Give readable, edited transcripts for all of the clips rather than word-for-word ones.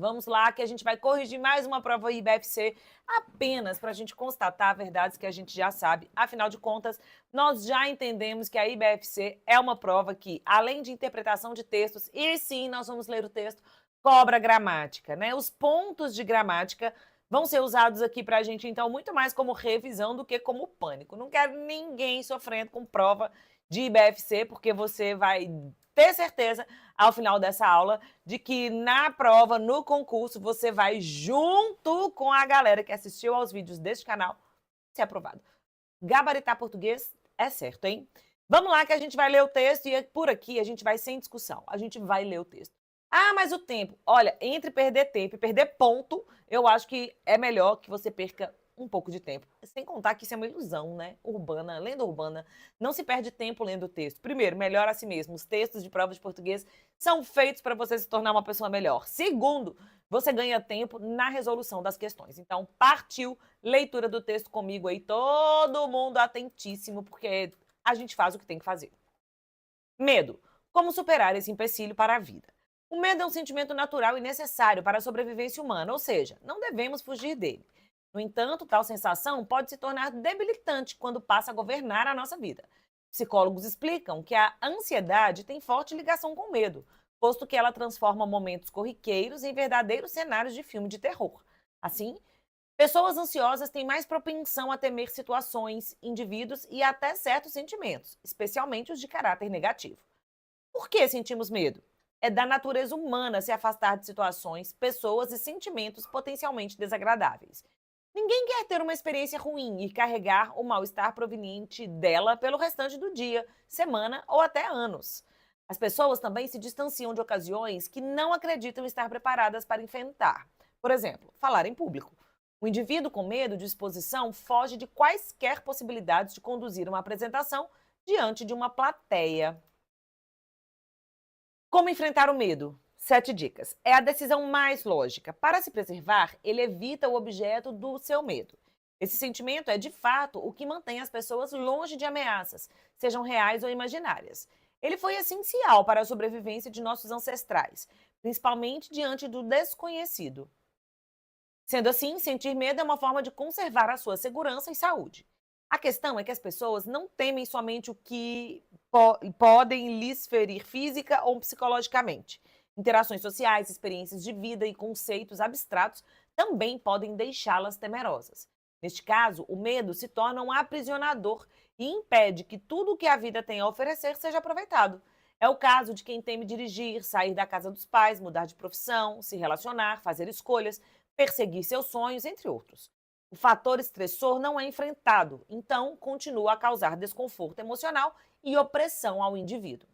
Vamos lá que a gente vai corrigir mais uma prova IBFC apenas para a gente constatar verdades que a gente já sabe. Afinal de contas, nós já entendemos que a IBFC é uma prova que, além de interpretação de textos, e sim, nós vamos ler o texto, cobra gramática, né? Os pontos de gramática vão ser usados aqui para a gente, então, muito mais como revisão do que como pânico. Não quero ninguém sofrendo com prova de IBFC, porque você vai ter certeza, ao final dessa aula, de que na prova, no concurso, você vai junto com a galera que assistiu aos vídeos deste canal ser aprovado. Gabaritar português é certo, hein? Vamos lá que a gente vai ler o texto e por aqui a gente vai sem discussão. A gente vai ler o texto. Ah, mas o tempo. Olha, entre perder tempo e perder ponto, eu acho que é melhor que você perca um pouco de tempo. Sem contar que isso é uma ilusão, né? Urbana, lenda urbana. Não se perde tempo lendo o texto. Primeiro, melhora a si mesmo. Os textos de prova de português são feitos para você se tornar uma pessoa melhor. Segundo, você ganha tempo na resolução das questões. Então, partiu leitura do texto comigo aí. Todo mundo atentíssimo, porque a gente faz o que tem que fazer. Medo. Como superar esse empecilho para a vida? O medo é um sentimento natural e necessário para a sobrevivência humana, ou seja, não devemos fugir dele. No entanto, tal sensação pode se tornar debilitante quando passa a governar a nossa vida. Psicólogos explicam que a ansiedade tem forte ligação com o medo, posto que ela transforma momentos corriqueiros em verdadeiros cenários de filme de terror. Assim, pessoas ansiosas têm mais propensão a temer situações, indivíduos e até certos sentimentos, especialmente os de caráter negativo. Por que sentimos medo? É da natureza humana se afastar de situações, pessoas e sentimentos potencialmente desagradáveis. Ninguém quer ter uma experiência ruim e carregar o mal-estar proveniente dela pelo restante do dia, semana ou até anos. As pessoas também se distanciam de ocasiões que não acreditam estar preparadas para enfrentar. Por exemplo, falar em público. O indivíduo com medo de exposição foge de quaisquer possibilidades de conduzir uma apresentação diante de uma plateia. Como enfrentar o medo? 7 dicas. É a decisão mais lógica. Para se preservar, ele evita o objeto do seu medo. Esse sentimento é, de fato, o que mantém as pessoas longe de ameaças, sejam reais ou imaginárias. Ele foi essencial para a sobrevivência de nossos ancestrais, principalmente diante do desconhecido. Sendo assim, sentir medo é uma forma de conservar a sua segurança e saúde. A questão é que as pessoas não temem somente o que podem lhes ferir física ou psicologicamente. Interações sociais, experiências de vida e conceitos abstratos também podem deixá-las temerosas. Neste caso, o medo se torna um aprisionador e impede que tudo o que a vida tem a oferecer seja aproveitado. É o caso de quem teme dirigir, sair da casa dos pais, mudar de profissão, se relacionar, fazer escolhas, perseguir seus sonhos, entre outros. O fator estressor não é enfrentado, então continua a causar desconforto emocional e opressão ao indivíduo.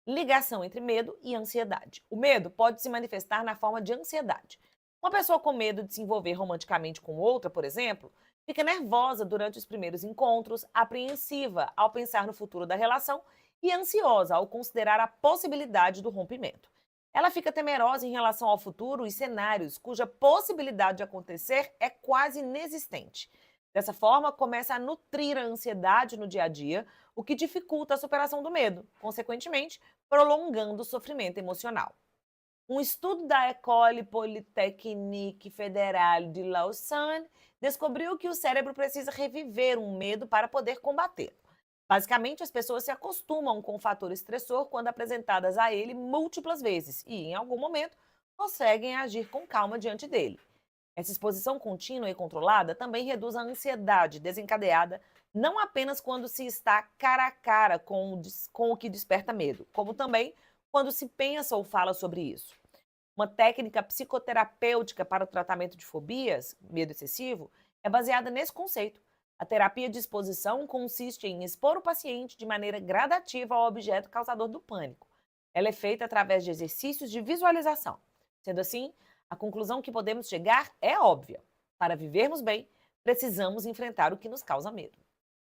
Ligação entre medo e ansiedade. O medo pode se manifestar na forma de ansiedade. Uma pessoa com medo de se envolver romanticamente com outra, por exemplo, fica nervosa durante os primeiros encontros, apreensiva ao pensar no futuro da relação e ansiosa ao considerar a possibilidade do rompimento. Ela fica temerosa em relação ao futuro e cenários cuja possibilidade de acontecer é quase inexistente. Dessa forma, começa a nutrir a ansiedade no dia a dia, o que dificulta a superação do medo, consequentemente, prolongando o sofrimento emocional. Um estudo da École Polytechnique Fédérale de Lausanne descobriu que o cérebro precisa reviver um medo para poder combatê-lo. Basicamente, as pessoas se acostumam com o fator estressor quando apresentadas a ele múltiplas vezes e, em algum momento, conseguem agir com calma diante dele. Essa exposição contínua e controlada também reduz a ansiedade desencadeada não apenas quando se está cara a cara com o que desperta medo, como também quando se pensa ou fala sobre isso. Uma técnica psicoterapêutica para o tratamento de fobias, medo excessivo, é baseada nesse conceito. A terapia de exposição consiste em expor o paciente de maneira gradativa ao objeto causador do pânico. Ela é feita através de exercícios de visualização. Sendo assim, a conclusão que podemos chegar é óbvia. Para vivermos bem, precisamos enfrentar o que nos causa medo.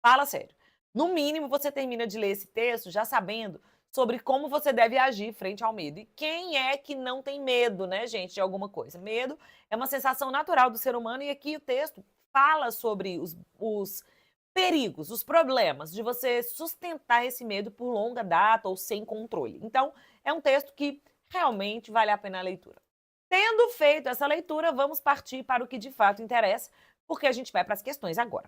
Fala sério. No mínimo, você termina de ler esse texto já sabendo sobre como você deve agir frente ao medo. E quem é que não tem medo, né, gente, de alguma coisa? Medo é uma sensação natural do ser humano e aqui o texto fala sobre os perigos, os problemas de você sustentar esse medo por longa data ou sem controle. Então, é um texto que realmente vale a pena a leitura. Tendo feito essa leitura, vamos partir para o que de fato interessa, porque a gente vai para as questões agora.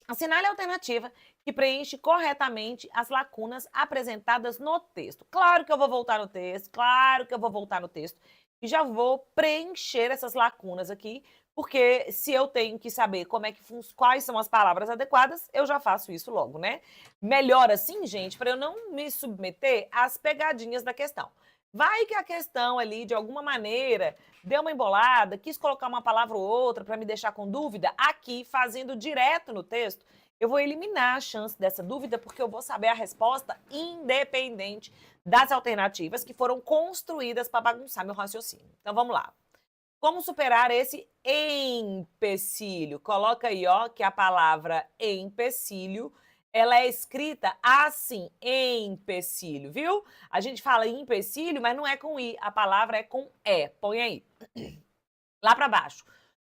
Assinale a alternativa que preenche corretamente as lacunas apresentadas no texto. Claro que eu vou voltar no texto, claro que eu vou voltar no texto e já vou preencher essas lacunas aqui, porque se eu tenho que saber quais são as palavras adequadas, eu já faço isso logo, né? Melhor assim, gente, para eu não me submeter às pegadinhas da questão. Vai que a questão ali, de alguma maneira, deu uma embolada, quis colocar uma palavra ou outra para me deixar com dúvida, aqui, fazendo direto no texto, eu vou eliminar a chance dessa dúvida, porque eu vou saber a resposta independente das alternativas que foram construídas para bagunçar meu raciocínio. Então, vamos lá. Como superar esse empecilho? Coloca aí, ó, que a palavra empecilho, ela é escrita assim, empecilho, viu? A gente fala empecilho, mas não é com I, a palavra é com E. Põe aí. Lá para baixo.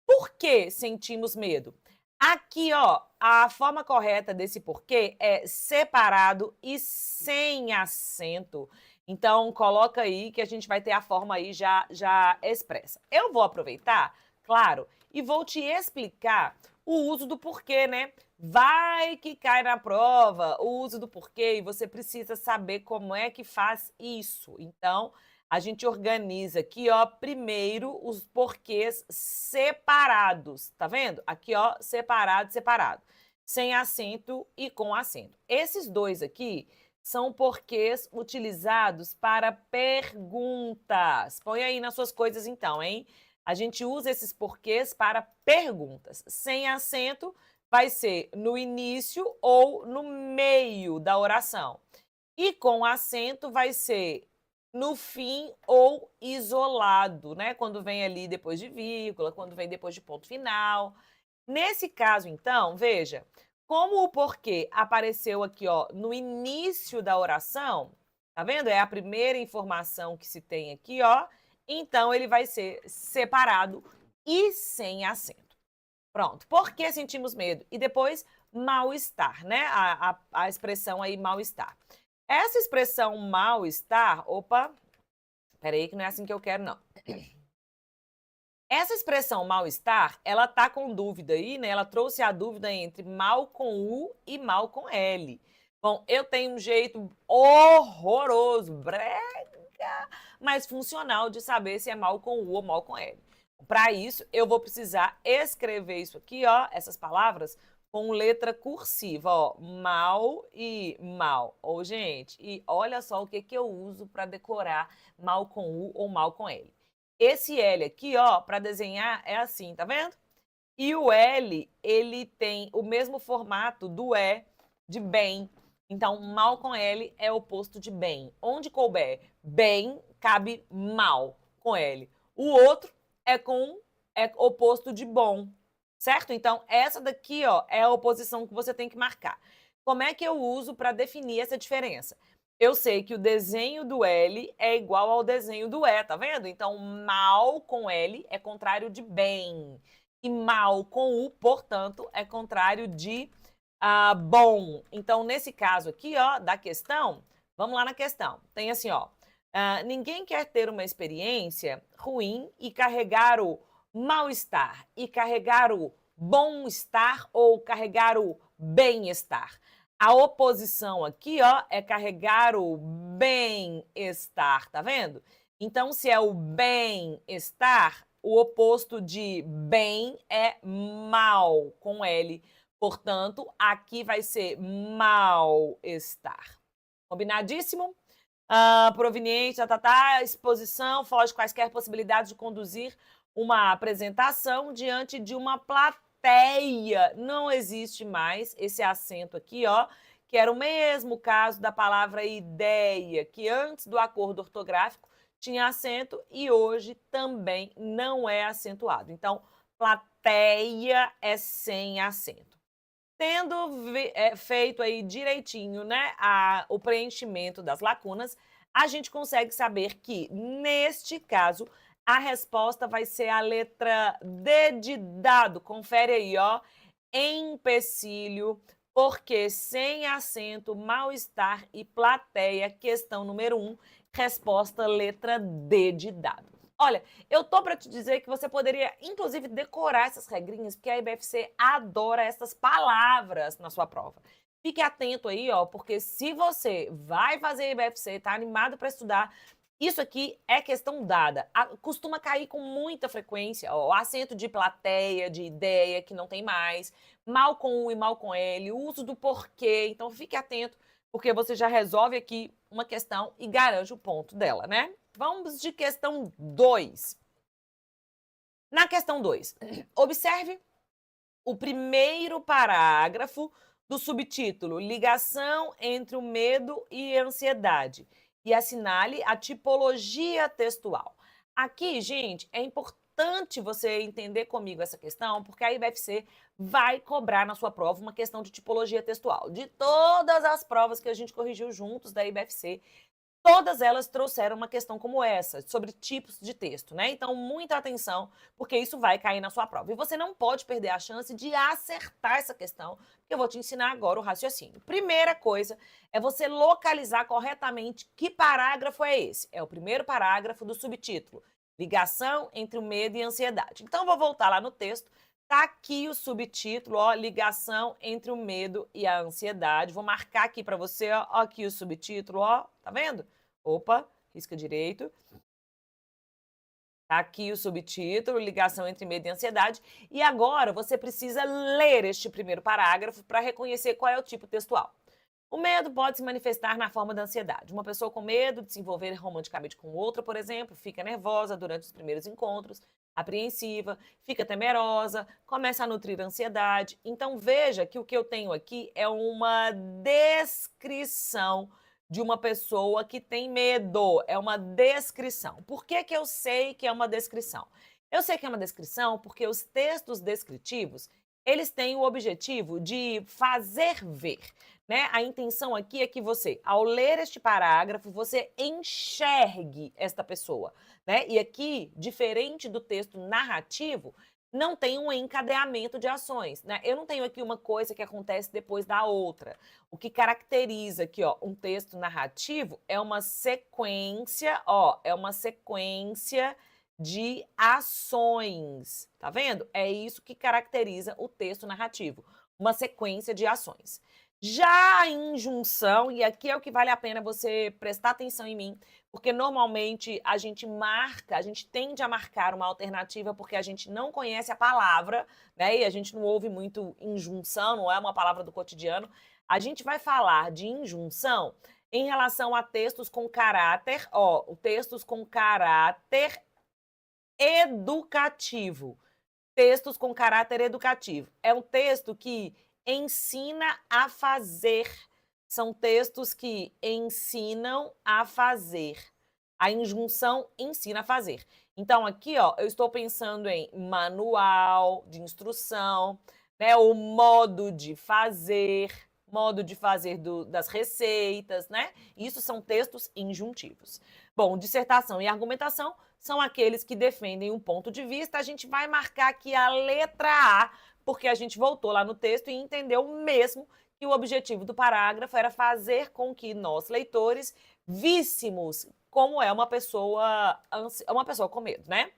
Por que sentimos medo? Aqui, ó, a forma correta desse porquê é separado e sem acento. Então, coloca aí que a gente vai ter a forma aí já expressa. Eu vou aproveitar, claro, e vou te explicar o uso do porquê, né? Vai que cai na prova o uso do porquê e você precisa saber como é que faz isso. Então, a gente organiza aqui, ó, primeiro os porquês separados, tá vendo? Aqui, ó, separado, separado. Sem acento e com acento. Esses dois aqui são porquês utilizados para perguntas. Põe aí nas suas coisas então, hein? A gente usa esses porquês para perguntas. Sem acento vai ser no início ou no meio da oração. E com acento vai ser no fim ou isolado, né? Quando vem ali depois de vírgula, quando vem depois de ponto final. Nesse caso, então, veja, como o porquê apareceu aqui, ó, no início da oração, tá vendo? É a primeira informação que se tem aqui, ó. Então, ele vai ser separado e sem acento. Pronto. Por que sentimos medo? E depois, mal-estar, né? A expressão aí, mal-estar. Essa expressão mal-estar, opa, peraí que não é assim que eu quero, não. Essa expressão mal-estar, ela tá com dúvida aí, né? Ela trouxe a dúvida entre mal com U e mal com L. Bom, eu tenho um jeito horroroso, brega, mas funcional de saber se é mal com U ou mal com L. Para isso, eu vou precisar escrever isso aqui, ó, essas palavras, com letra cursiva, ó, mal e mal. Ô, gente, e olha só o que eu uso para decorar mal com U ou mal com L. Esse L aqui, ó, para desenhar é assim, tá vendo? E o L, ele tem o mesmo formato do E de bem. Então, mal com L é oposto de bem. Onde couber bem, cabe mal com L. O outro é oposto de bom, certo? Então, essa daqui, ó, é a oposição que você tem que marcar. Como é que eu uso para definir essa diferença? Eu sei que o desenho do L é igual ao desenho do E, tá vendo? Então, mal com L é contrário de bem. E mal com U, portanto, é contrário de bom. Então, nesse caso aqui, ó, da questão, vamos lá na questão. Tem assim, ó, ninguém quer ter uma experiência ruim e carregar o mal-estar, e carregar o bom-estar ou carregar o bem-estar. A oposição aqui, ó, é carregar o bem-estar, tá vendo? Então, se é o bem-estar, o oposto de bem é mal, com L. Portanto, aqui vai ser mal-estar. Combinadíssimo? Proveniente, exposição, foge quaisquer possibilidades de conduzir uma apresentação diante de uma plateia. Não existe mais esse acento aqui, ó, que era o mesmo caso da palavra ideia, que antes do acordo ortográfico tinha acento e hoje também não é acentuado. Então, plateia é sem acento. Tendo feito aí direitinho, né, o preenchimento das lacunas, a gente consegue saber que, neste caso, a resposta vai ser a letra D de dado. Confere aí, ó, empecilho, porque sem acento, mal-estar e plateia, questão número 1, resposta letra D de dado. Olha, eu tô para te dizer que você poderia, inclusive, decorar essas regrinhas, porque a IBFC adora essas palavras na sua prova. Fique atento aí, ó, porque se você vai fazer IBFC, tá animado para estudar, isso aqui é questão dada. Costuma cair com muita frequência, ó, o acento de plateia, de ideia, que não tem mais, mal com U e mal com L, o uso do porquê. Então, fique atento, porque você já resolve aqui uma questão e garante o ponto dela, né? Vamos de questão 2. Na questão 2, observe o primeiro parágrafo do subtítulo Ligação entre o medo e a ansiedade e assinale a tipologia textual. Aqui, gente, é importante você entender comigo essa questão, porque a IBFC vai cobrar na sua prova uma questão de tipologia textual. De todas as provas que a gente corrigiu juntos da IBFC, todas elas trouxeram uma questão como essa, sobre tipos de texto, né? Então, muita atenção, porque isso vai cair na sua prova. E você não pode perder a chance de acertar essa questão, porque eu vou te ensinar agora o raciocínio. Primeira coisa é você localizar corretamente que parágrafo é esse. É o primeiro parágrafo do subtítulo, ligação entre o medo e a ansiedade. Então, eu vou voltar lá no texto. Tá aqui o subtítulo, ó, ligação entre o medo e a ansiedade. Vou marcar aqui para você, ó, aqui o subtítulo, ó, tá vendo? Opa, risca direito. Tá aqui o subtítulo, ligação entre medo e ansiedade. E agora você precisa ler este primeiro parágrafo para reconhecer qual é o tipo textual. O medo pode se manifestar na forma da ansiedade. Uma pessoa com medo de se envolver romanticamente com outra, por exemplo, fica nervosa durante os primeiros encontros, apreensiva, fica temerosa, começa a nutrir ansiedade. Então veja que o que eu tenho aqui é uma descrição de uma pessoa que tem medo. É uma descrição. Por que que eu sei que é uma descrição? Eu sei que é uma descrição porque os textos descritivos, eles têm o objetivo de fazer ver, né? A intenção aqui é que você, ao ler este parágrafo, você enxergue esta pessoa, né? E aqui, diferente do texto narrativo, não tem um encadeamento de ações, né? Eu não tenho aqui uma coisa que acontece depois da outra. O que caracteriza aqui, ó, um texto narrativo é uma sequência, ó, é uma sequência de ações, tá vendo? É isso que caracteriza o texto narrativo, uma sequência de ações. Já a injunção, e aqui é o que vale a pena você prestar atenção em mim, porque normalmente a gente tende a marcar uma alternativa porque a gente não conhece a palavra, né? E a gente não ouve muito injunção, não é uma palavra do cotidiano. A gente vai falar de injunção em relação a textos com caráter, ó, textos com caráter educativo. Textos com caráter educativo. É um texto que ensina a fazer. São textos que ensinam a fazer. A injunção ensina a fazer. Então, aqui, ó, eu estou pensando em manual de instrução, né? O modo de fazer das receitas, né? Isso são textos injuntivos. Bom, dissertação e argumentação são aqueles que defendem um ponto de vista. A gente vai marcar aqui a letra A, porque a gente voltou lá no texto e entendeu mesmo que o objetivo do parágrafo era fazer com que nós, leitores, víssemos como é uma pessoa com medo, né?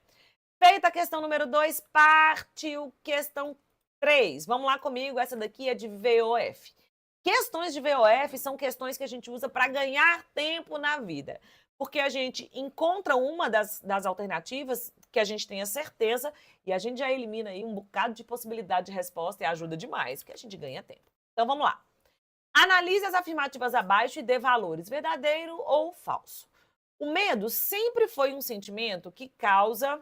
Feita a questão número 2, partiu questão 3. Vamos lá comigo, essa daqui é de VOF. Questões de VOF são questões que a gente usa para ganhar tempo na vida, porque a gente encontra uma das alternativas que a gente tenha certeza e a gente já elimina aí um bocado de possibilidade de resposta e ajuda demais, porque a gente ganha tempo. Então vamos lá. Analise as afirmativas abaixo e dê valores verdadeiro ou falso. O medo sempre foi um sentimento que causa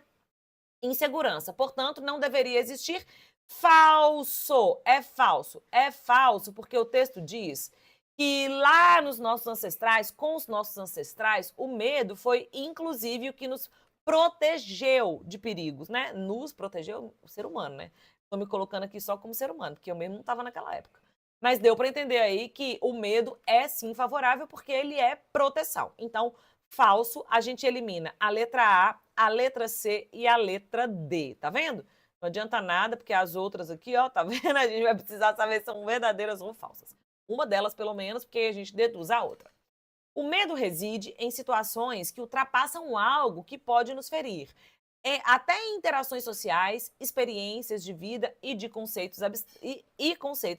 insegurança, portanto, não deveria existir. Falso, é falso. É falso porque o texto diz que lá nos nossos ancestrais, com os nossos ancestrais, o medo foi inclusive o que nos protegeu de perigos, né? Nos protegeu o ser humano, né? Estou me colocando aqui só como ser humano, porque eu mesmo não estava naquela época. Mas deu para entender aí que o medo é sim favorável porque ele é proteção. Então, falso, a gente elimina a letra A, a letra C e a letra D, tá vendo? Não adianta nada, porque as outras aqui, ó, tá vendo? A gente vai precisar saber se são verdadeiras ou falsas. Uma delas, pelo menos, porque a gente deduz a outra. O medo reside em situações que ultrapassam algo que pode nos ferir. Até em interações sociais, experiências de vida e de conceitos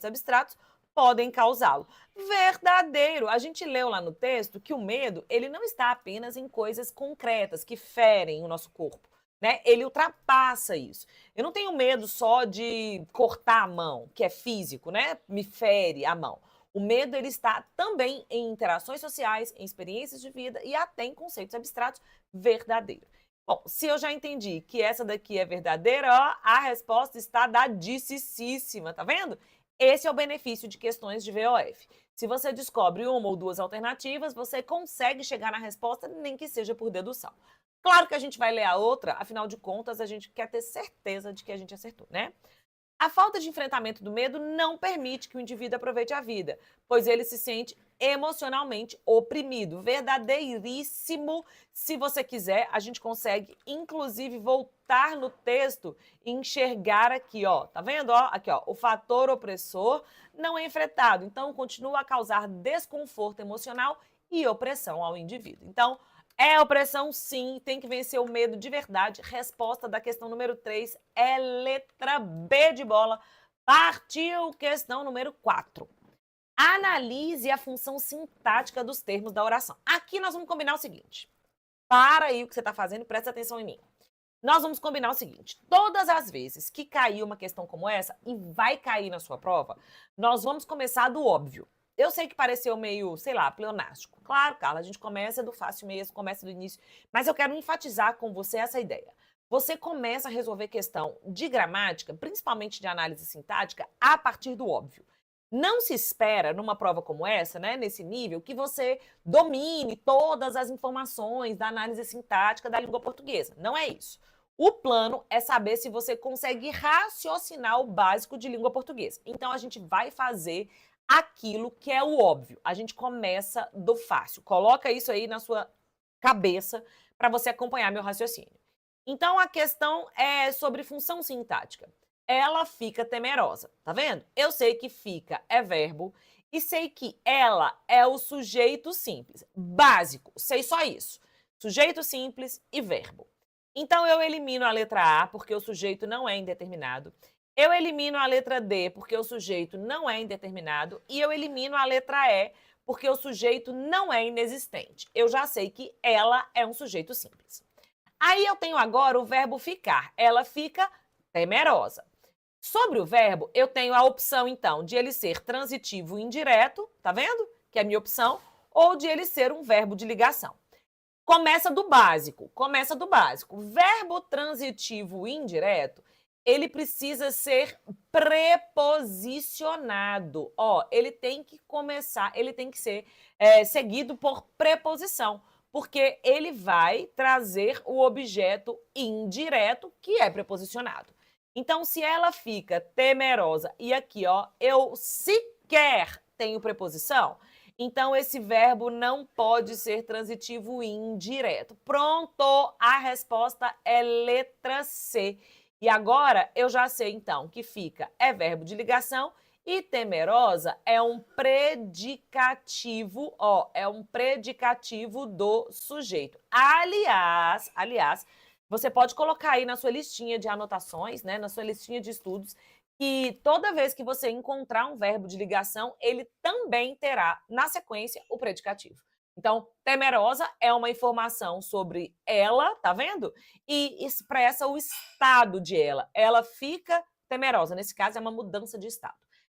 abstratos podem causá-lo. Verdadeiro. A gente leu lá no texto que o medo, ele não está apenas em coisas concretas que ferem o nosso corpo, né? Ele ultrapassa isso. Eu não tenho medo só de cortar a mão, que é físico, né? Me fere a mão. O medo, ele está também em interações sociais, em experiências de vida e até em conceitos abstratos verdadeiros. Bom, se eu já entendi que essa daqui é verdadeira, ó, a resposta está dadicíssima, tá vendo? Esse é o benefício de questões de VOF. Se você descobre uma ou duas alternativas, você consegue chegar na resposta, nem que seja por dedução. Claro que a gente vai ler a outra, afinal de contas, a gente quer ter certeza de que a gente acertou, né? A falta de enfrentamento do medo não permite que o indivíduo aproveite a vida, pois ele se sente emocionalmente oprimido. Verdadeiríssimo. Se você quiser, a gente consegue, inclusive, voltar no texto e enxergar aqui, ó. Tá vendo? Ó, aqui, ó. O fator opressor não é enfrentado, então continua a causar desconforto emocional e opressão ao indivíduo. Então, é opressão, sim, tem que vencer o medo de verdade. Resposta da questão número 3 é letra B de bola. Partiu questão número 4. Analise a função sintática dos termos da oração. Aqui nós vamos combinar o seguinte. Para aí o que você está fazendo e presta atenção em mim. Nós vamos combinar o seguinte. Todas as vezes que cair uma questão como essa, e vai cair na sua prova, nós vamos começar do óbvio. Eu sei que pareceu meio, sei lá, pleonástico. Claro, Carla, a gente começa do fácil mesmo, começa do início. Mas eu quero enfatizar com você essa ideia. Você começa a resolver questão de gramática, principalmente de análise sintática, a partir do óbvio. Não se espera, numa prova como essa, né, nesse nível, que você domine todas as informações da análise sintática da língua portuguesa. Não é isso. O plano é saber se você consegue raciocinar o básico de língua portuguesa. Então, a gente vai fazer aquilo que é o óbvio. A gente começa do fácil. Coloca isso aí na sua cabeça para você acompanhar meu raciocínio. Então, a questão é sobre função sintática. Ela fica temerosa, tá vendo? Eu sei que fica é verbo e sei que ela é o sujeito simples. Básico, sei só isso. Sujeito simples e verbo. Então, eu elimino a letra A, porque o sujeito não é indeterminado. Eu elimino a letra D, porque o sujeito não é indeterminado. E eu elimino a letra E, porque o sujeito não é inexistente. Eu já sei que ela é um sujeito simples. Aí eu tenho agora o verbo ficar. Ela fica temerosa. Sobre o verbo, eu tenho a opção, então, de ele ser transitivo indireto, tá vendo? Que é a minha opção. Ou de ele ser um verbo de ligação. Começa do básico. Verbo transitivo indireto, ele precisa ser preposicionado. Ó, ele tem que começar, ele tem que ser seguido por preposição, porque ele vai trazer o objeto indireto que é preposicionado. Então, se ela fica temerosa e aqui, ó, eu sequer tenho preposição, então esse verbo não pode ser transitivo indireto. Pronto, a resposta é letra C. E agora eu já sei, então, que fica é verbo de ligação e temerosa é um predicativo, ó, é um predicativo do sujeito. Aliás, você pode colocar aí na sua listinha de anotações, né, na sua listinha de estudos, que toda vez que você encontrar um verbo de ligação, ele também terá, na sequência, o predicativo. Então, temerosa é uma informação sobre ela, tá vendo? E expressa o estado de ela. Ela fica temerosa. Nesse caso, é uma mudança de estado.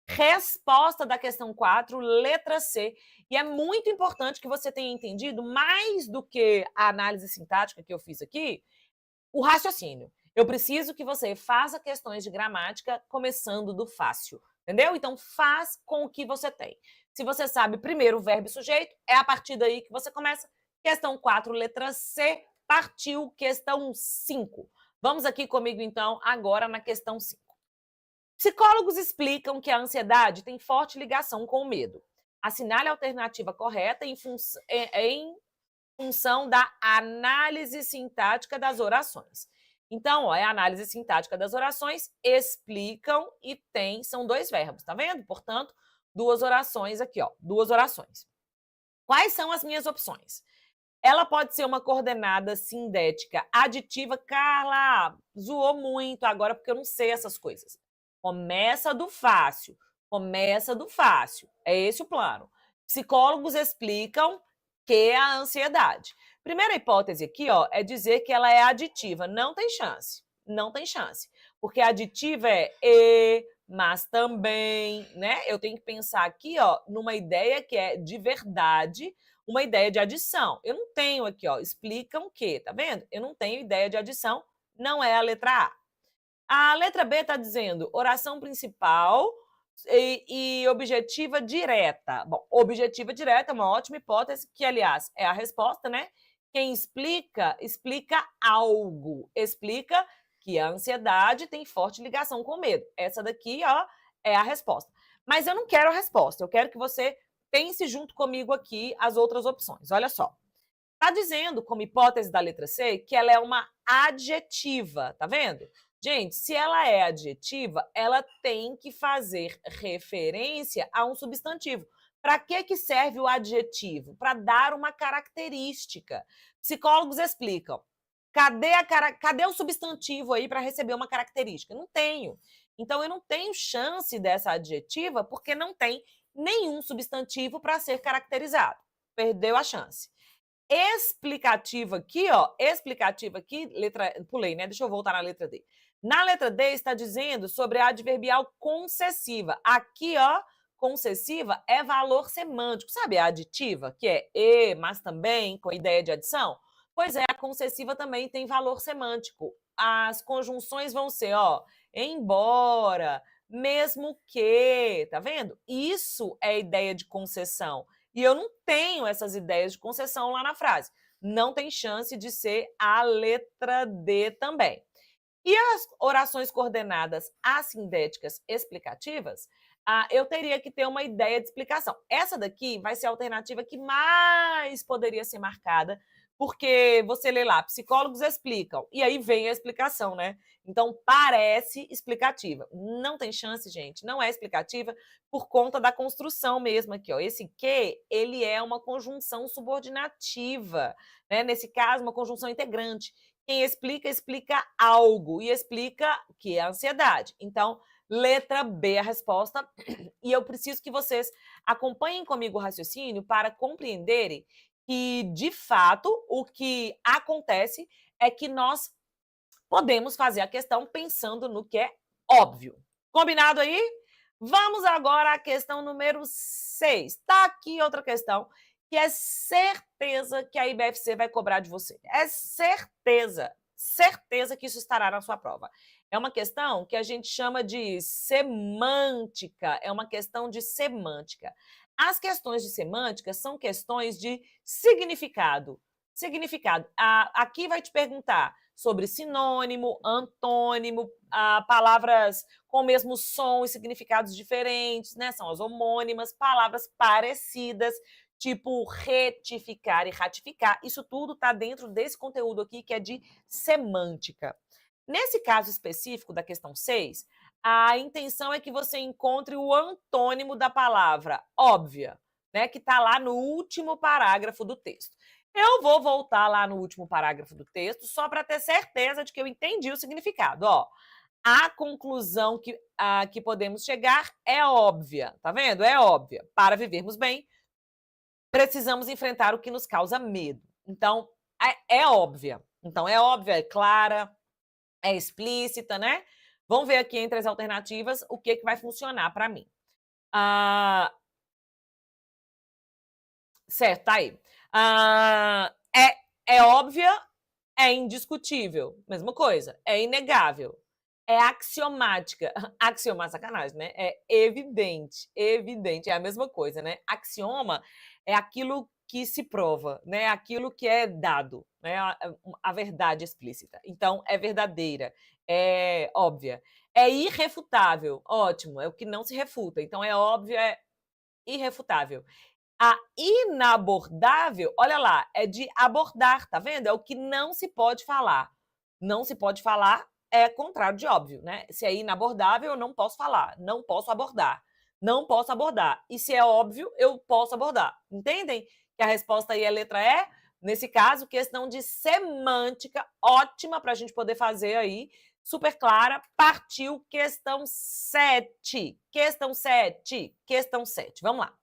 Resposta da questão 4, letra C. E é muito importante que você tenha entendido, mais do que a análise sintática que eu fiz aqui, o raciocínio. Eu preciso que você faça questões de gramática começando do fácil, entendeu? Então, faz com o que você tem. Se você sabe primeiro o verbo e sujeito, é a partir daí que você começa. Questão 4, letra C, partiu questão 5. Vamos aqui comigo, então, agora na questão 5. Psicólogos explicam que a ansiedade tem forte ligação com o medo. Assinale a alternativa correta em função da análise sintática das orações. Então, ó, é a análise sintática das orações, explicam e são dois verbos, tá vendo? Portanto, duas orações aqui, ó, duas orações. Quais são as minhas opções? Ela pode ser uma coordenada sindética aditiva. Carla, zoou muito agora porque eu não sei essas coisas. Começa do fácil. Começa do fácil. É esse o plano. Psicólogos explicam que é a ansiedade. Primeira hipótese aqui, ó, é dizer que ela é aditiva. Não tem chance. Não tem chance. Porque aditiva é mas também, né? Eu tenho que pensar aqui, ó, numa ideia que é de verdade, uma ideia de adição. Eu não tenho aqui, ó, explicam que, tá vendo? Eu não tenho ideia de adição, não é a letra A. A letra B está dizendo oração principal e objetiva direta. Bom, objetiva direta é uma ótima hipótese, que, aliás, é a resposta, né? Quem explica, explica algo. Explica que a ansiedade tem forte ligação com o medo. Essa daqui, ó, é a resposta. Mas eu não quero a resposta, eu quero que você pense junto comigo aqui as outras opções. Olha só. Está dizendo, como hipótese da letra C, que ela é uma adjetiva, tá vendo? Gente, se ela é adjetiva, ela tem que fazer referência a um substantivo. Para que serve o adjetivo? Para dar uma característica. Psicólogos explicam. Cadê o substantivo aí para receber uma característica? Não tenho. Então, eu não tenho chance dessa adjetiva porque não tem nenhum substantivo para ser caracterizado. Perdeu a chance. Explicativa aqui, ó, explicativa aqui, pulei, né? Deixa eu voltar na letra D. Na letra D está dizendo sobre a adverbial concessiva. Aqui, ó, concessiva é valor semântico. Sabe a aditiva, que é mas também, com ideia de adição? Pois é, a concessiva também tem valor semântico. As conjunções vão ser, ó, embora, mesmo que, tá vendo? Isso é ideia de concessão. E eu não tenho essas ideias de concessão lá na frase. Não tem chance de ser a letra D também. E as orações coordenadas assindéticas explicativas, eu teria que ter uma ideia de explicação. Essa daqui vai ser a alternativa que mais poderia ser marcada, porque você lê lá, psicólogos explicam, e aí vem a explicação, né? Então, parece explicativa. Não tem chance, gente, não é explicativa por conta da construção mesmo aqui, ó. Esse que, ele é uma conjunção subordinativa, né? Nesse caso, uma conjunção integrante. Quem explica, explica algo e explica que é a ansiedade. Então, letra B a resposta. E eu preciso que vocês acompanhem comigo o raciocínio para compreenderem que, de fato, o que acontece é que nós podemos fazer a questão pensando no que é óbvio. Combinado aí? Vamos agora à questão número 6. Tá aqui outra questão que é certeza que a IBFC vai cobrar de você. É certeza, certeza que isso estará na sua prova. É uma questão que a gente chama de semântica, é uma questão de semântica. As questões de semântica são questões de significado. Significado. Aqui vai te perguntar sobre sinônimo, antônimo, palavras com o mesmo som e significados diferentes, né? São as homônimas, palavras parecidas, tipo retificar e ratificar. Isso tudo está dentro desse conteúdo aqui que é de semântica. Nesse caso específico da questão 6, a intenção é que você encontre o antônimo da palavra óbvia, né, que está lá no último parágrafo do texto. Eu vou voltar lá no último parágrafo do texto só para ter certeza de que eu entendi o significado. Ó, a conclusão que podemos chegar é óbvia, tá vendo? É óbvia. Para vivermos bem, precisamos enfrentar o que nos causa medo. Então, é óbvia. Então, é óbvia, é clara, é explícita, né? Vamos ver aqui entre as alternativas o que vai funcionar para mim. Certo, tá aí. É óbvia, é indiscutível. Mesma coisa. É inegável. É axiomática. Axioma, sacanagem, né? É evidente. Evidente. É a mesma coisa, né? Axioma é aquilo que se prova, né? Aquilo que é dado, né? A verdade explícita. Então, é verdadeira, é óbvia. É irrefutável. Ótimo, é o que não se refuta. Então, é óbvio, é irrefutável. A inabordável, olha lá, é de abordar, tá vendo? É o que não se pode falar. Não se pode falar é contrário de óbvio, né? Se é inabordável, eu não posso falar, não posso abordar. Não posso abordar. E se é óbvio, eu posso abordar. Entendem Que a resposta aí é a letra E. Nesse caso, questão de semântica, ótima para a gente poder fazer aí, super clara. Partiu questão 7. Questão 7. Questão 7. Vamos lá.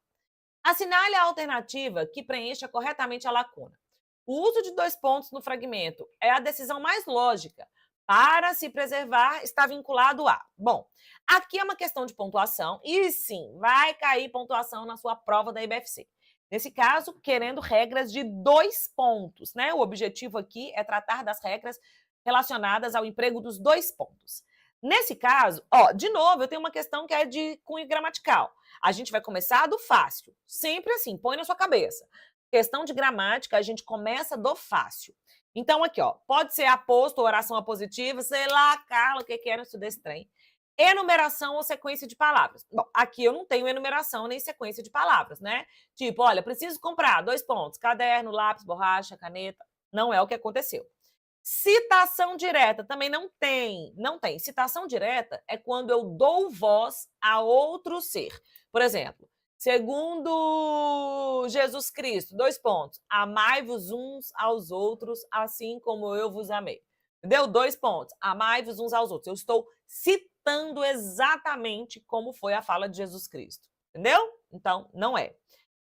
Assinale a alternativa que preencha corretamente a lacuna. O uso de 2 pontos no fragmento é a decisão mais lógica. Para se preservar, está vinculado a. Bom, aqui é uma questão de pontuação e sim, vai cair pontuação na sua prova da IBFC. Nesse caso, querendo regras de 2 pontos, né? O objetivo aqui é tratar das regras relacionadas ao emprego dos 2 pontos. Nesse caso, ó, de novo, eu tenho uma questão que é de cunho gramatical. A gente vai começar do fácil. Sempre assim, põe na sua cabeça. Questão de gramática, a gente começa do fácil. Então, aqui, ó, pode ser aposto ou oração apositiva, sei lá, Carla, o que era isso desse trem. Enumeração ou sequência de palavras. Bom, aqui eu não tenho enumeração nem sequência de palavras, né? Tipo, olha, preciso comprar 2 pontos, caderno, lápis, borracha, caneta. Não é o que aconteceu. Citação direta também não tem. Não tem. Citação direta é quando eu dou voz a outro ser. Por exemplo, segundo Jesus Cristo, 2 pontos. Amai-vos uns aos outros, assim como eu vos amei. Entendeu? 2 pontos. Amai-vos uns aos outros. Eu estou citando exatamente como foi a fala de Jesus Cristo. Entendeu? Então, não é.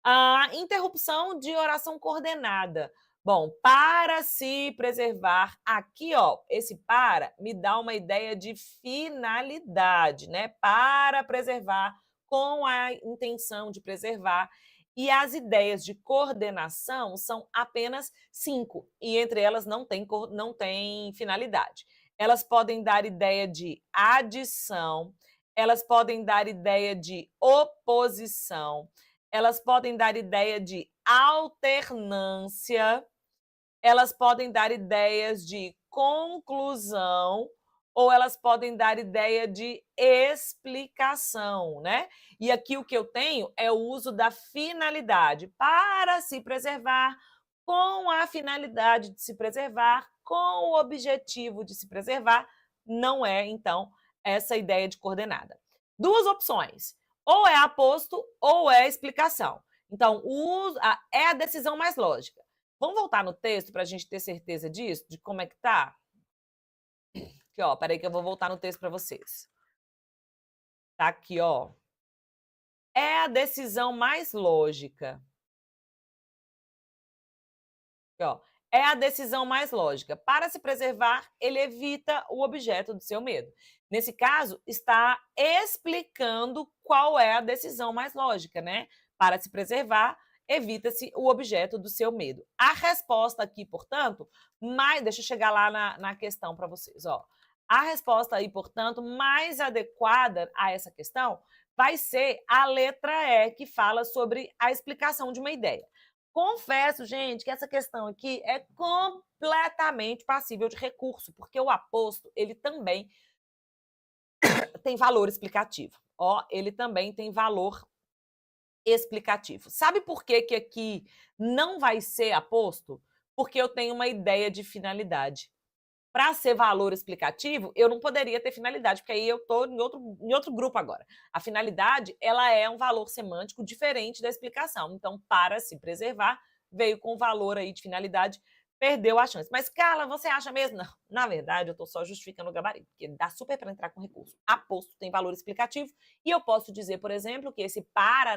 A interrupção de oração coordenada. Bom, para se preservar, aqui, ó, esse para me dá uma ideia de finalidade, né? Para preservar, com a intenção de preservar. E as ideias de coordenação são apenas 5, e entre elas não tem finalidade. Elas podem dar ideia de adição, elas podem dar ideia de oposição, elas podem dar ideia de alternância, elas podem dar ideias de conclusão ou elas podem dar ideia de explicação, né? E aqui o que eu tenho é o uso da finalidade para se preservar, com a finalidade de se preservar, com o objetivo de se preservar, não é, então, essa ideia de coordenada. 2 opções, ou é aposto ou é explicação. Então, é a decisão mais lógica. Vamos voltar no texto para a gente ter certeza disso, de como é que tá? Aqui, ó, peraí que eu vou voltar no texto para vocês. Tá aqui, ó. É a decisão mais lógica. Aqui, ó. É a decisão mais lógica. Para se preservar, ele evita o objeto do seu medo. Nesse caso, está explicando qual é a decisão mais lógica, né? Para se preservar, evita-se o objeto do seu medo. A resposta aqui, portanto, deixa eu chegar lá na questão para vocês, ó. A resposta aí, portanto, mais adequada a essa questão vai ser a letra E, que fala sobre a explicação de uma ideia. Confesso, gente, que essa questão aqui é completamente passível de recurso, porque o aposto, ele também tem valor explicativo. Ó, ele também tem valor explicativo. Sabe por que que aqui não vai ser aposto? Porque eu tenho uma ideia de finalidade. Para ser valor explicativo, eu não poderia ter finalidade, porque aí eu estou em outro grupo agora. A finalidade, ela é um valor semântico diferente da explicação. Então, para se preservar, veio com o valor aí de finalidade, perdeu a chance. Mas, Carla, você acha mesmo? Não, na verdade, eu estou só justificando o gabarito, porque dá super para entrar com recurso. Aposto tem valor explicativo, e eu posso dizer, por exemplo, que esse para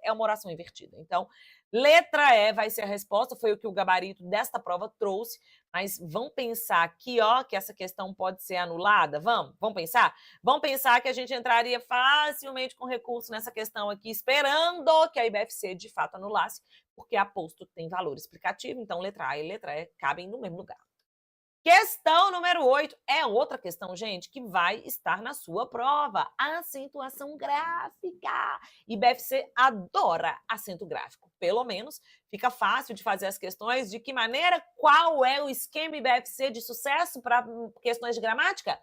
é uma oração invertida. Então, letra E vai ser a resposta, foi o que o gabarito desta prova trouxe, mas vamos pensar aqui, ó, que essa questão pode ser anulada? Vamos pensar? Vamos pensar que a gente entraria facilmente com recurso nessa questão aqui, esperando que a IBFC de fato anulasse, porque aposto tem valor explicativo, então letra A e letra E cabem no mesmo lugar. Questão número 8 é outra questão, gente, que vai estar na sua prova. Acentuação gráfica. IBFC adora acento gráfico. Pelo menos fica fácil de fazer as questões. De que maneira? Qual é o esquema IBFC de sucesso para questões de gramática?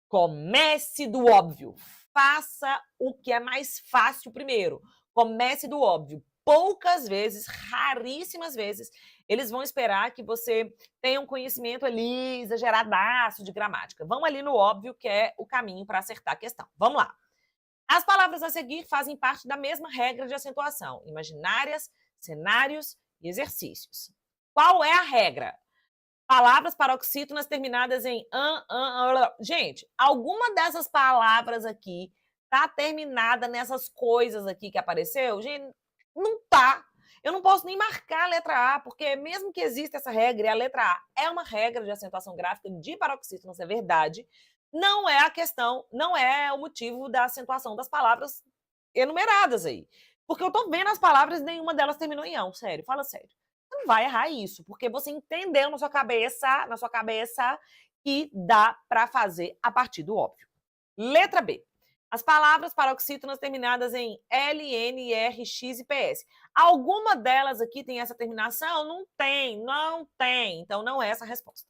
Comece do óbvio. Faça o que é mais fácil primeiro. Comece do óbvio. Poucas vezes, raríssimas vezes, eles vão esperar que você tenha um conhecimento ali exageradaço de gramática. Vamos ali no óbvio, que é o caminho para acertar a questão. Vamos lá. As palavras a seguir fazem parte da mesma regra de acentuação: imaginárias, cenários e exercícios. Qual é a regra? Palavras paroxítonas terminadas em gente, alguma dessas palavras aqui tá terminada nessas coisas aqui que apareceu? Gente, não tá. Eu não posso nem marcar a letra A, porque mesmo que exista essa regra, e a letra A é uma regra de acentuação gráfica de paroxítonos, é verdade, não é a questão, não é o motivo da acentuação das palavras enumeradas aí. Porque eu tô vendo as palavras e nenhuma delas terminou em ão, sério, fala sério. Você não vai errar isso, porque você entendeu na sua cabeça que dá para fazer a partir do óbvio. Letra B. As palavras paroxítonas terminadas em L, N, R, X e PS. Alguma delas aqui tem essa terminação? Não tem, não tem. Então, não é essa a resposta.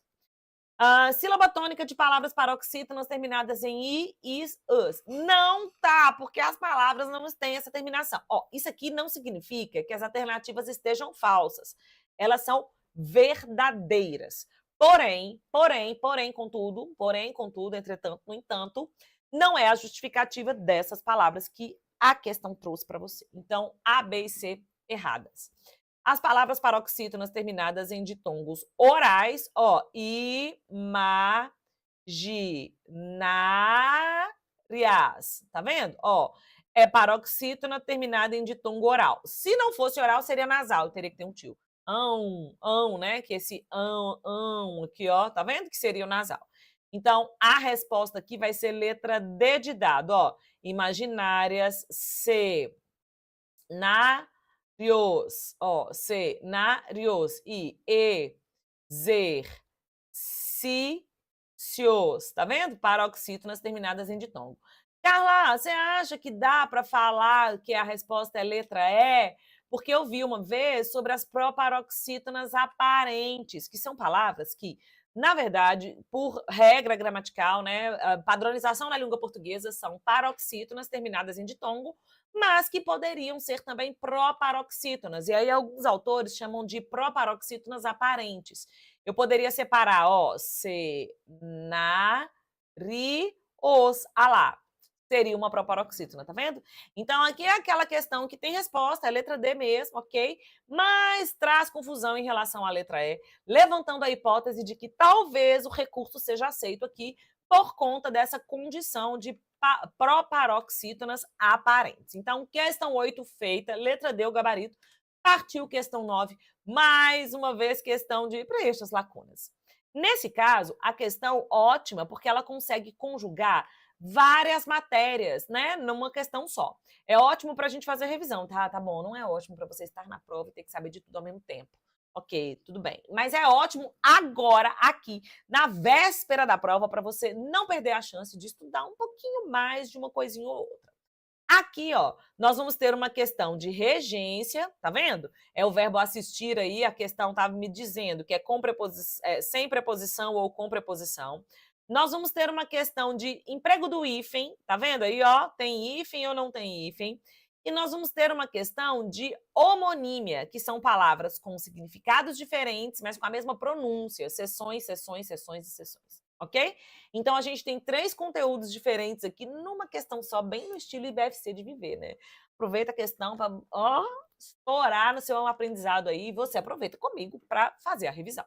Sílaba tônica de palavras paroxítonas terminadas em I, is, us. Não tá, porque as palavras não têm essa terminação. Ó, isso aqui não significa que as alternativas estejam falsas. Elas são verdadeiras. Porém, contudo, entretanto, no entanto, não é a justificativa dessas palavras que a questão trouxe para você. Então, A, B e C erradas. As palavras paroxítonas terminadas em ditongos orais, ó, imaginárias, tá vendo? Ó, é paroxítona terminada em ditongo oral. Se não fosse oral, seria nasal, teria que ter um tio. Né? Que esse aqui, ó, tá vendo? Que seria o nasal. Então, a resposta aqui vai ser letra D de dado, ó. Imaginárias, C, ó, cenários e exercícios, tá vendo? Paroxítonas terminadas em ditongo. Carla, você acha que dá para falar que a resposta é letra E? Porque eu vi uma vez sobre as proparoxítonas aparentes, que são palavras que, na verdade, por regra gramatical, né, padronização na língua portuguesa, são paroxítonas terminadas em ditongo, mas que poderiam ser também proparoxítonas. E aí alguns autores chamam de proparoxítonas aparentes. Eu poderia separar, ó, lá. Seria uma proparoxítona, tá vendo? Então, aqui é aquela questão que tem resposta, é a letra D mesmo, ok? Mas traz confusão em relação à letra E, levantando a hipótese de que talvez o recurso seja aceito aqui por conta dessa condição de proparoxítonas aparentes. Então, questão 8 feita, letra D, o gabarito. Partiu questão 9, mais uma vez questão de preencher as lacunas. Nesse caso, a questão ótima, porque ela consegue conjugar várias matérias, né, numa questão só. É ótimo para a gente fazer revisão, tá? Tá bom, não é ótimo para você estar na prova e ter que saber de tudo ao mesmo tempo. Ok, tudo bem. Mas é ótimo agora, aqui, na véspera da prova, para você não perder a chance de estudar um pouquinho mais de uma coisinha ou outra. Aqui, ó, nós vamos ter uma questão de regência, tá vendo? É o verbo assistir aí, a questão estava me dizendo que é, sem preposição ou com preposição. Nós vamos ter uma questão de emprego do hífen, tá vendo aí, ó? Tem hífen ou não tem hífen? E nós vamos ter uma questão de homonímia, que são palavras com significados diferentes, mas com a mesma pronúncia, seções, seções, seções e seções, ok? Então, a gente tem 3 conteúdos diferentes aqui numa questão só, bem no estilo IBFC de viver, né? Aproveita a questão para, ó, estourar no seu aprendizado aí e você aproveita comigo para fazer a revisão.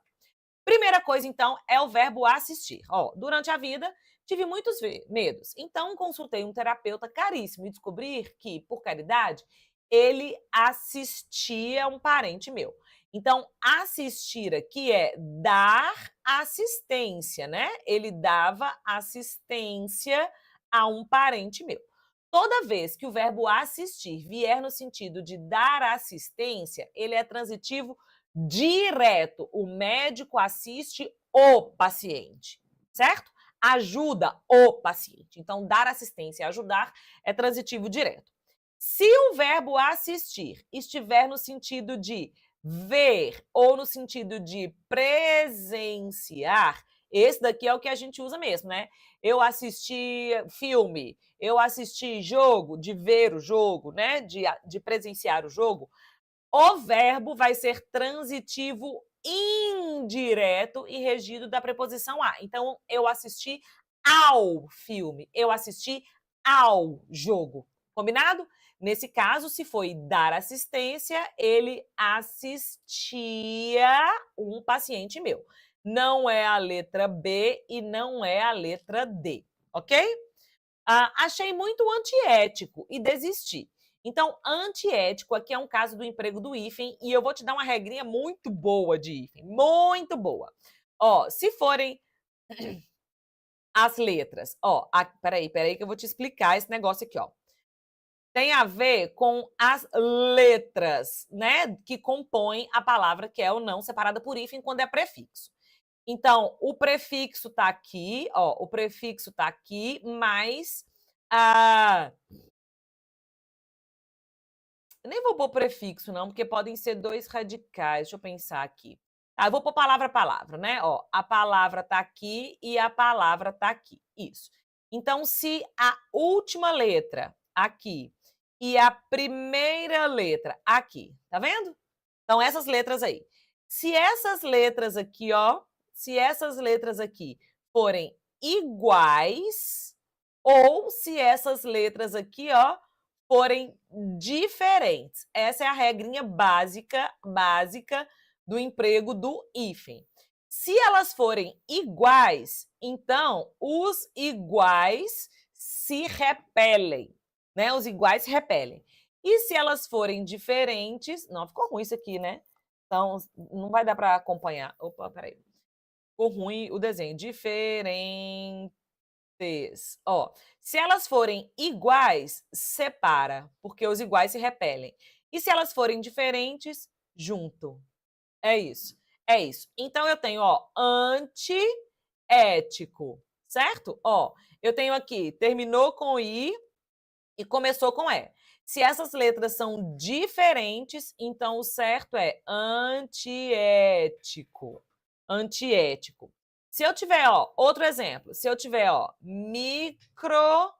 Primeira coisa, então, é o verbo assistir. Ó, durante a vida, tive muitos medos. Então, consultei um terapeuta caríssimo e descobri que, por caridade, ele assistia um parente meu. Então, assistir aqui é dar assistência, né? Ele dava assistência a um parente meu. Toda vez que o verbo assistir vier no sentido de dar assistência, ele é transitivo direto. O médico assiste o paciente, certo? Ajuda o paciente. Então, dar assistência e ajudar é transitivo direto. Se o verbo assistir estiver no sentido de ver ou no sentido de presenciar, esse daqui é o que a gente usa mesmo, né? Eu assisti filme, eu assisti jogo, de ver o jogo, né? De presenciar o jogo. O verbo vai ser transitivo indireto e regido da preposição a. Então, eu assisti ao filme, eu assisti ao jogo, Combinado? Nesse caso, se foi dar assistência, ele assistia um paciente meu. Não é a letra B e não é a letra D, ok? Achei muito antiético e desisti. Então, antiético aqui é um caso do emprego do hífen e eu vou te dar uma regrinha muito boa de hífen, muito boa. Ó, se forem as letras, ó, peraí que eu vou te explicar esse negócio aqui, ó. Tem a ver com as letras, né, que compõem a palavra que é ou não separada por hífen quando é prefixo. Então, o prefixo tá aqui, ó, o prefixo tá aqui, mas nem vou pôr prefixo não, porque podem ser dois radicais, deixa eu pensar aqui. Eu vou pôr palavra a palavra, né? Ó, a palavra tá aqui e a palavra tá aqui, isso. Então, se a última letra aqui e a primeira letra aqui, tá vendo? Então, essas letras aí. Se essas letras aqui, ó, se essas letras aqui forem iguais, ou se essas letras aqui, ó, forem diferentes. Essa é a regrinha básica do emprego do hífen. Se elas forem iguais, então os iguais se repelem, né? Os iguais se repelem. E se elas forem diferentes, não, ficou ruim isso aqui, né? Então, não vai dar para acompanhar. Opa, peraí. Ficou ruim o desenho. Diferentes. Ó, se elas forem iguais, separa, porque os iguais se repelem. E se elas forem diferentes, junto. É isso. É isso. Então, eu tenho, ó, antiético, certo? Ó, eu tenho aqui, terminou com I e começou com E. Se essas letras são diferentes, então o certo é antiético. Antiético. Se eu tiver, ó, outro exemplo, se eu tiver, ó, micro-ondas.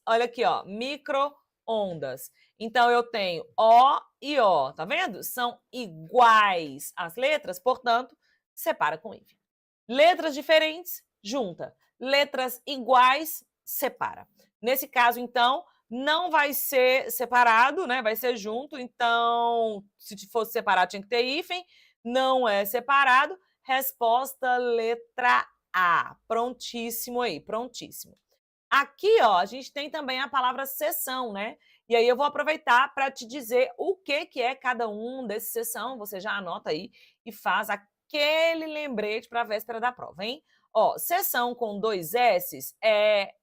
Olha aqui, ó, micro-ondas. Então, eu tenho O e O, tá vendo? São iguais as letras, portanto, separa com hífen. Letras diferentes, junta. Letras iguais, separa. Nesse caso, então, não vai ser separado, né? Vai ser junto. Então, se fosse separado, tinha que ter hífen. Não é separado. Resposta letra A. Prontíssimo aí, prontíssimo. Aqui, ó, a gente tem também a palavra sessão, né? E aí eu vou aproveitar para te dizer o que é cada um desses sessão. Você já anota aí e faz aquele lembrete para a véspera da prova, hein? Ó, sessão com 2 S's é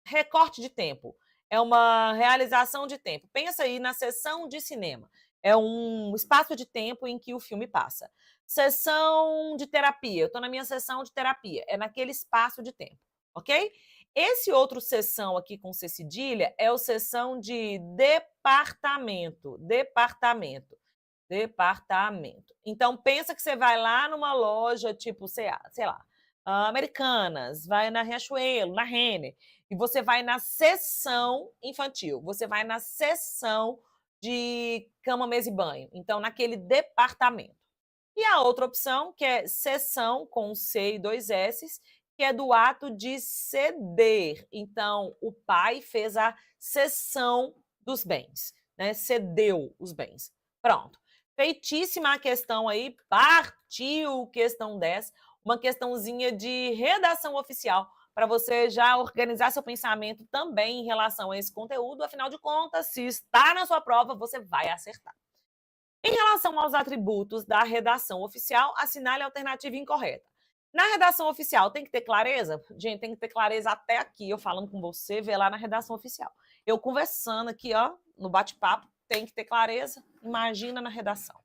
recorte de tempo. É uma realização de tempo. Pensa aí na sessão de cinema. É um espaço de tempo em que o filme passa. Sessão de terapia. Eu estou na minha sessão de terapia. É naquele espaço de tempo, ok? Esse outro sessão aqui com C cedilha é o sessão de departamento. Departamento. Departamento. Então, pensa que você vai lá numa loja, tipo, sei lá, Americanas, vai na Riachuelo, na Renner, e você vai na seção infantil, você vai na seção de cama, mesa e banho. Então, naquele departamento. E a outra opção, que é seção com C e 2 S's, que é do ato de ceder. Então, o pai fez a cessão dos bens, né? Cedeu os bens. Pronto. Feitíssima a questão aí, partiu questão 10, uma questãozinha de redação oficial, para você já organizar seu pensamento também em relação a esse conteúdo. Afinal de contas, se está na sua prova, você vai acertar. Em relação aos atributos da redação oficial, assinale a alternativa incorreta. Na redação oficial, tem que ter clareza? Gente, tem que ter clareza até aqui, eu falando com você, vê lá na redação oficial. Eu conversando aqui, ó, no bate-papo, tem que ter clareza? Imagina na redação.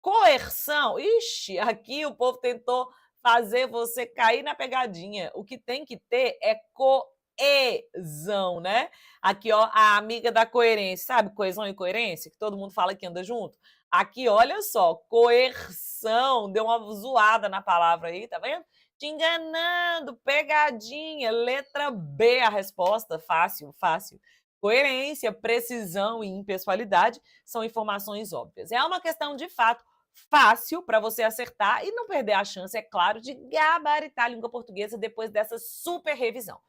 Coerção, ixi, aqui o povo tentou fazer você cair na pegadinha. O que tem que ter é coesão, né? Aqui, ó, a amiga da coerência, sabe? Coesão e coerência, que todo mundo fala que anda junto. Aqui, olha só, coerção, deu uma zoada na palavra aí, tá vendo? Te enganando, pegadinha, letra B a resposta, fácil, fácil. Coerência, precisão e impessoalidade são informações óbvias. É uma questão, de fato, fácil para você acertar e não perder a chance, é claro, de gabaritar a língua portuguesa depois dessa super revisão.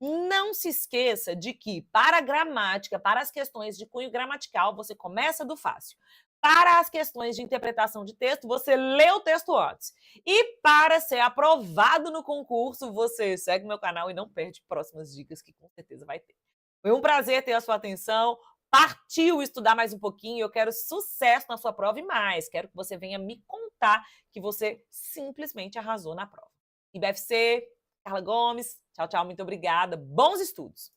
Não se esqueça de que, para a gramática, para as questões de cunho gramatical, você começa do fácil. Para as questões de interpretação de texto, você lê o texto antes. E para ser aprovado no concurso, você segue meu canal e não perde próximas dicas que com certeza vai ter. Foi um prazer ter a sua atenção. Partiu estudar mais um pouquinho. Eu quero sucesso na sua prova e mais. Quero que você venha me contar que você simplesmente arrasou na prova. IBFC, Carla Gomes. Tchau, tchau. Muito obrigada. Bons estudos!